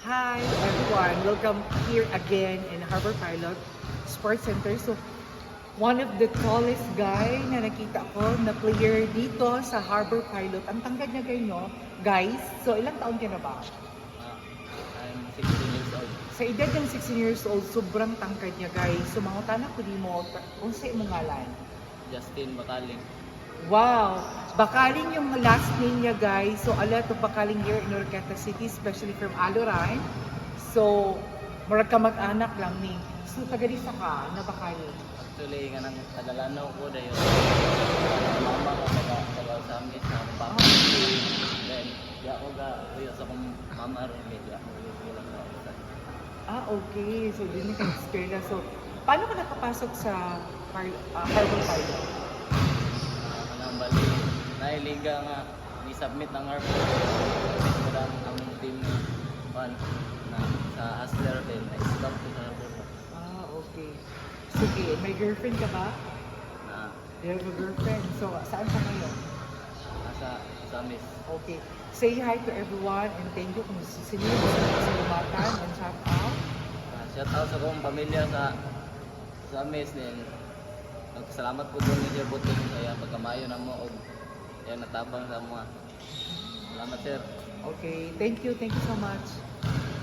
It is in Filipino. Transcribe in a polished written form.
Hi everyone, welcome here again in Harbor Pilot Sports Center. So, one of the tallest guy na nakita ko na player dito sa Harbor Pilot. Ang tangkad niya kayo, guys. So, ilang taon ka na ba? I'm 16 years old. Sa edad ng 16 years old, sobrang tangkad niya, guys. So, mga tanak ko di mo, kung sa imong ngalan. Justin Bakaling. Wow! Bakaling yung last name niya, guys. So, a lot of Bakaling here in Orqueta City, especially from Aluran. So, marag ka mag-anak lang ni. So, taga-risa ka na Bakaling. Actually, nga nang Tagalano ko dahil mama ko taga sa amin sa papa. Okay. Then, di ako uyo sa kong mama rin. Di ako uyo sa Okay. So, din ka eskwela. So, paano ka nakapasok sa Harbor Pilot? Kanang bali, nailiga nga, ni-submit ang harbor. Submit ko lang ang team na sa Asler din. Na-scout ko sa harbor. Okay. Sige, may girlfriend ka ba? Na You have a girlfriend. So, saan ka ngayon? sa Miss. Okay. Say hi to everyone and thank you kung sino sa salamatan and shout out. Shout out sa kong pamilya sa Miss din. Salamat po doon ni Sir Buting kaya pagkamayo na mo og kaya natabang sa mga. Salamat sir. Okay. Thank you so much.